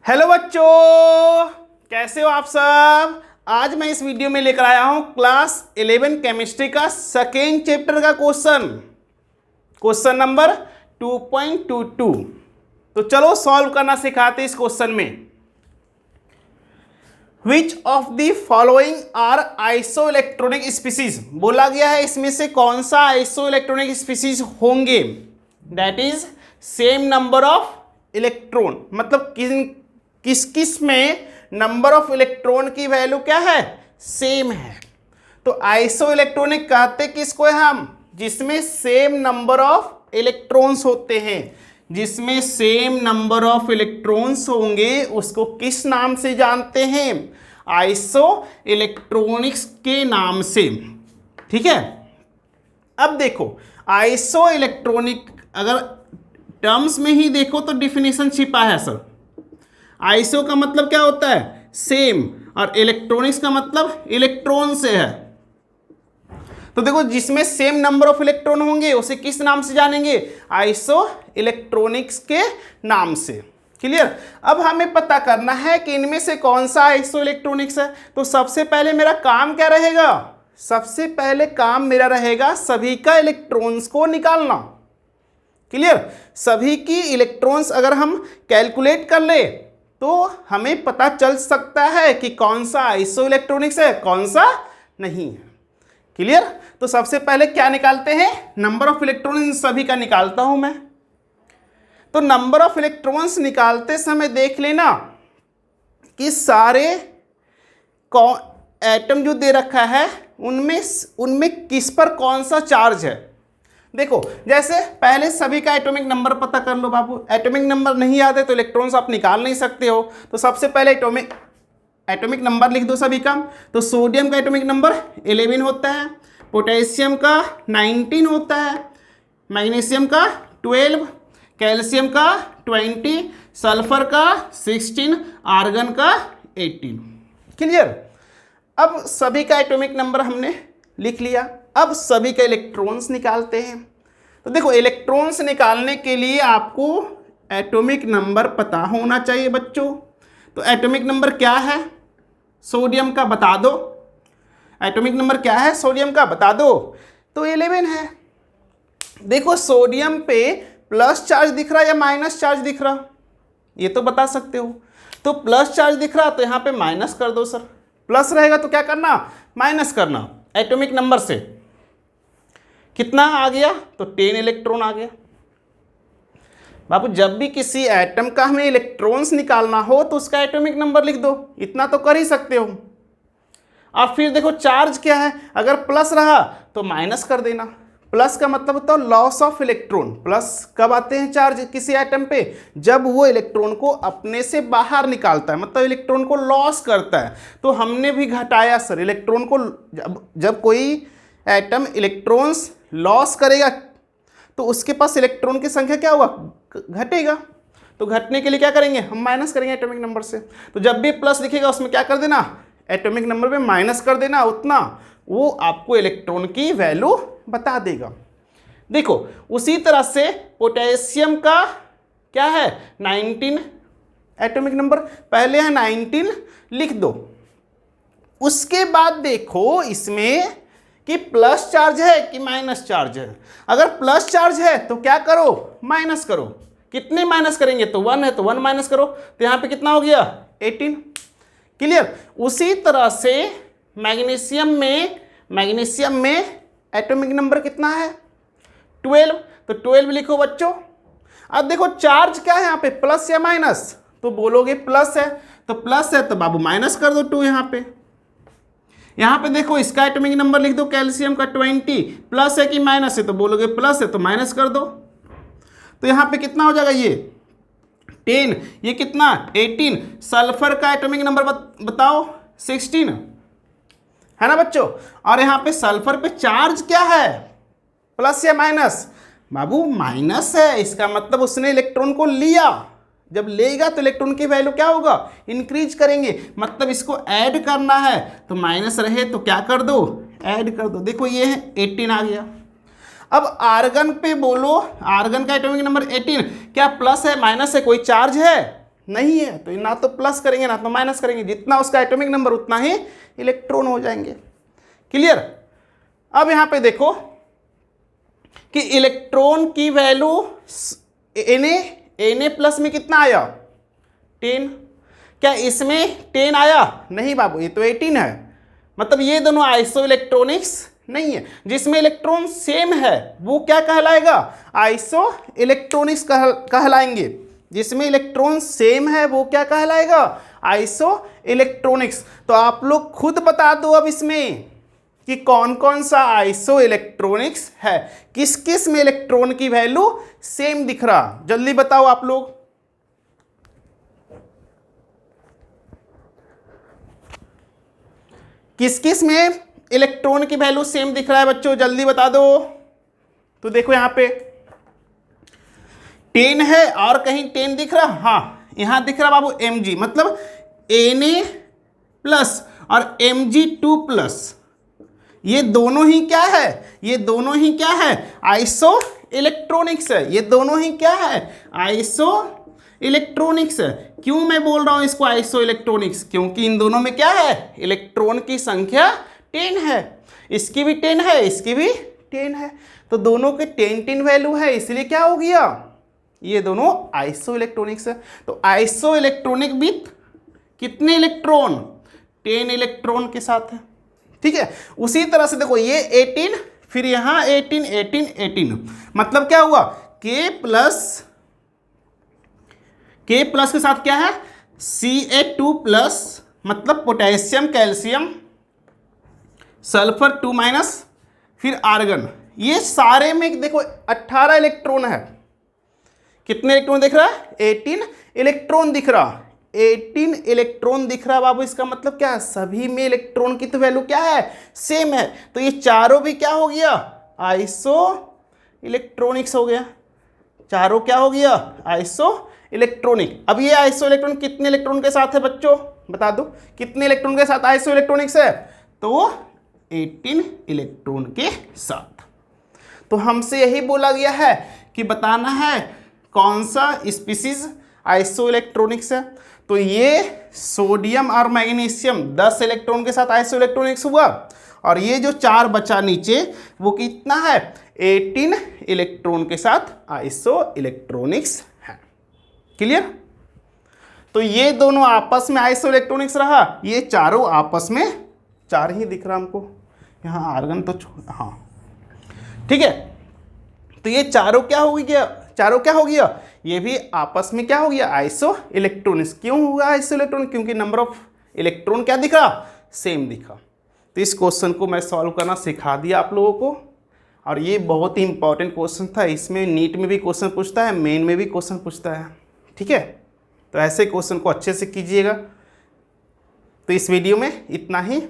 Hello बच्चों, कैसे हो आप सब। आज मैं इस वीडियो में लेकर आया हूं क्लास 11 केमिस्ट्री का सेकेंड चैप्टर का क्वेश्चन नंबर 2.22। तो चलो सॉल्व करना सिखाते इस क्वेश्चन में। Which of the following are isoelectronic species? बोला गया है इसमें से कौन सा आइसोइलेक्ट्रॉनिक स्पीसीज होंगे। That is same number of electron, मतलब किस किस में नंबर ऑफ इलेक्ट्रॉन की वैल्यू क्या है, सेम है। तो आइसोइलेक्ट्रॉनिक कहते किसको है हम, जिसमें सेम नंबर ऑफ इलेक्ट्रॉन्स होते हैं। जिसमें सेम नंबर ऑफ इलेक्ट्रॉन्स होंगे उसको किस नाम से जानते हैं, आइसो इलेक्ट्रॉनिक्स के नाम से। ठीक है, अब देखो आइसो इलेक्ट्रॉनिक अगर टर्म्स में ही देखो तो डिफिनेशन छिपा है सर। आइसो का मतलब क्या होता है, सेम, और इलेक्ट्रॉनिक्स का मतलब इलेक्ट्रॉन से है। तो देखो जिसमें सेम नंबर ऑफ इलेक्ट्रॉन होंगे उसे किस नाम से जानेंगे, आइसो इलेक्ट्रॉनिक्स के नाम से। क्लियर। अब हमें पता करना है कि इनमें से कौन सा आइसो इलेक्ट्रॉनिक्स है। तो सबसे पहले मेरा काम क्या रहेगा, सबसे पहले काम मेरा रहेगा सभी का इलेक्ट्रॉन्स को निकालना। क्लियर। सभी की इलेक्ट्रॉन्स अगर हम कैलकुलेट कर ले तो हमें पता चल सकता है कि कौन सा आइसो इलेक्ट्रॉनिक्स है, कौन सा नहीं है। क्लियर। तो सबसे पहले क्या निकालते हैं, नंबर ऑफ इलेक्ट्रॉन इन सभी का निकालता हूं मैं। तो नंबर ऑफ इलेक्ट्रॉन्स निकालते समय देख लेना कि सारे एटम जो दे रखा है उनमें किस पर कौन सा चार्ज है। देखो जैसे पहले सभी का एटॉमिक नंबर पता कर लो बाबू। एटॉमिक नंबर नहीं याद है तो इलेक्ट्रॉन्स आप निकाल नहीं सकते हो। तो सबसे पहले एटॉमिक नंबर लिख दो सभी का। तो सोडियम का एटॉमिक नंबर 11 होता है, पोटेशियम का 19 होता है, मैग्नीशियम का 12, कैल्शियम का 20, सल्फर का 16, आर्गन का 18। क्लियर। अब सभी का एटॉमिक नंबर हमने लिख लिया। अब सभी का इलेक्ट्रॉन्स निकालते हैं। तो देखो इलेक्ट्रॉन्स निकालने के लिए आपको एटॉमिक नंबर पता होना चाहिए बच्चों। तो एटॉमिक नंबर क्या है सोडियम का, बता दो। एटॉमिक नंबर क्या है सोडियम का, बता दो। तो 11 है। देखो सोडियम पे प्लस चार्ज दिख रहा है या माइनस चार्ज दिख रहा, ये तो बता सकते हो। तो प्लस चार्ज दिख रहा तो यहाँ पे माइनस कर दो सर। प्लस रहेगा तो क्या करना, माइनस करना। एटॉमिक नंबर से कितना आ गया, तो 10 इलेक्ट्रॉन आ गया। बाबू जब भी किसी एटम का हमें इलेक्ट्रॉन्स निकालना हो तो उसका एटॉमिक नंबर लिख दो, इतना तो कर ही सकते हो। और फिर देखो चार्ज क्या है, अगर प्लस रहा तो माइनस कर देना। प्लस का मतलब होता है लॉस ऑफ इलेक्ट्रॉन। प्लस कब आते हैं चार्ज किसी एटम पे, जब वो इलेक्ट्रॉन को अपने से बाहर निकालता है, मतलब इलेक्ट्रॉन को लॉस करता है। तो हमने भी घटाया सर इलेक्ट्रॉन को। जब कोई एटम इलेक्ट्रॉन्स लॉस करेगा तो उसके पास इलेक्ट्रॉन की संख्या क्या होगा, घटेगा। तो घटने के लिए क्या करेंगे, हम माइनस करेंगे एटॉमिक नंबर से। तो जब भी प्लस दिखेगा उसमें क्या कर देना, एटॉमिक नंबर पे माइनस कर देना उतना, वो आपको इलेक्ट्रॉन की वैल्यू बता देगा। देखो उसी तरह से पोटेशियम का क्या है 19 एटॉमिक नंबर, पहले है 19 लिख दो। उसके बाद देखो इसमें कि प्लस चार्ज है कि माइनस चार्ज है। अगर प्लस चार्ज है तो क्या करो, माइनस करो। कितने माइनस करेंगे, तो 1 है तो 1 माइनस करो। तो यहाँ पे कितना हो गया 18। क्लियर। उसी तरह से मैग्नीशियम में एटॉमिक नंबर कितना है 12, तो 12 लिखो बच्चों। अब देखो चार्ज क्या है यहाँ पे, प्लस या माइनस, तो बोलोगे प्लस है। तो प्लस है तो बाबू माइनस कर दो 2 यहाँ पे। यहाँ पे देखो इसका एटॉमिक नंबर लिख दो कैल्शियम का 20, प्लस है कि माइनस है, तो बोलोगे प्लस है तो माइनस कर दो। तो यहाँ पे कितना हो जाएगा ये 10, ये कितना 18। सल्फर का एटॉमिक नंबर बताओ 16 है ना बच्चों। और यहाँ पे सल्फर पे चार्ज क्या है, प्लस या माइनस, बाबू माइनस है। इसका मतलब उसने इलेक्ट्रॉन को लिया, जब लेगा तो इलेक्ट्रॉन की वैल्यू क्या होगा, इंक्रीज करेंगे। मतलब इसको ऐड करना है तो माइनस रहे तो क्या कर दो, ऐड कर दो। देखो ये है 18 आ गया। अब आर्गन पे बोलो, आर्गन का एटॉमिक नंबर 18, क्या प्लस है माइनस है, कोई चार्ज है नहीं है, तो ना तो प्लस करेंगे ना तो माइनस करेंगे, जितना उसका एटॉमिक नंबर उतना ही इलेक्ट्रॉन हो जाएंगे। क्लियर। अब यहां पे देखो कि इलेक्ट्रॉन की वैल्यू Na प्लस में कितना आया 10। क्या इसमें 10 आया? नहीं बाबू, ये तो 18 है। मतलब ये दोनों आइसो इलेक्ट्रॉनिक्स नहीं है। जिसमें इलेक्ट्रॉन सेम है वो क्या कहलाएगा? आइसो इलेक्ट्रॉनिक्स कहलाएंगे। जिसमें इलेक्ट्रॉन सेम है वो क्या कहलाएगा? Iso electronics. तो आप लोग खुद बता दो अब इसमें कि कौन कौन सा आइसो इलेक्ट्रॉनिक्स है, किस किस में इलेक्ट्रॉन की वैल्यू सेम दिख रहा, जल्दी बताओ आप लोग। किस किस में इलेक्ट्रॉन की वैल्यू सेम दिख रहा है बच्चों, जल्दी बता दो। तो देखो यहां पे 10 है और कहीं 10 दिख रहा? हाँ, यहां दिख रहा बाबू Mg, मतलब Na प्लस और Mg2 प्लस। ये दोनों ही क्या है? ये दोनों ही क्या है? आइसो इलेक्ट्रॉनिक्स है। ये दोनों ही क्या है? आइसो इलेक्ट्रॉनिक्स है। क्यों मैं बोल रहा हूं इसको आइसो इलेक्ट्रॉनिक्स? क्योंकि इन दोनों में क्या है? इलेक्ट्रॉन की संख्या 10 है। इसकी भी 10 है, इसकी भी 10 है, तो दोनों के 10 वैल्यू है, इसलिए क्या हो गया? ये दोनों आइसो इलेक्ट्रॉनिक्स है। तो आइसो इलेक्ट्रॉनिक विथ कितने इलेक्ट्रॉन? 10 इलेक्ट्रॉन के साथ है। ठीक है। उसी तरह से देखो ये 18, फिर यहां 18 18 18, मतलब क्या हुआ? K प्लस के साथ क्या है? Ca2 प्लस, मतलब पोटेशियम कैल्शियम सल्फर 2 माइनस, फिर आर्गन। ये सारे में देखो 18 इलेक्ट्रॉन है। कितने इलेक्ट्रॉन दिख रहा है? 18 इलेक्ट्रॉन दिख रहा। 18 इलेक्ट्रॉन दिख रहा बाबू, इसका मतलब क्या है? सभी में इलेक्ट्रॉन की तो वैल्यू क्या है? सेम है। तो ये चारों भी क्या हो गया? आइसो इलेक्ट्रॉनिक्स हो गया। चारों क्या हो गया? Iso electronic. अब ये आइसो इलेक्ट्रॉन कितने इलेक्ट्रॉन के साथ है बच्चों, बता दो कितने इलेक्ट्रॉन के साथ आइसो इलेक्ट्रॉनिक्स है? तो 18 इलेक्ट्रॉन के साथ। तो हमसे यही बोला गया है कि बताना है कौन सा स्पीसीज आइसो इलेक्ट्रॉनिक्स है। तो ये सोडियम और मैग्नीशियम 10 इलेक्ट्रॉन के साथ आइसो इलेक्ट्रॉनिक्स हुआ, और ये जो 4 बचा नीचे वो कितना है? 18 इलेक्ट्रॉन के साथ आइसो इलेक्ट्रॉनिक्स है। क्लियर। तो ये दोनों आपस में आइसो इलेक्ट्रॉनिक्स रहा, ये चारों आपस में 4 ही दिख रहा हमको। यहाँ आर्गन तो हाँ ठीक है। तो ये चारों क्या हो गया? चारों क्या हो गया? ये भी आपस में क्या हो गया? Iso electronics. क्यों हुआ आइसो इलेक्ट्रॉनिक? क्योंकि नंबर ऑफ इलेक्ट्रॉन क्या दिखा? सेम दिखा। तो इस क्वेश्चन को मैं सॉल्व करना सिखा दिया आप लोगों को, और ये बहुत ही इंपॉर्टेंट क्वेश्चन था। इसमें नीट में भी क्वेश्चन पूछता है, मेन में भी क्वेश्चन पूछता है। ठीक है। तो ऐसे क्वेश्चन को अच्छे से कीजिएगा। तो इस वीडियो में इतना ही।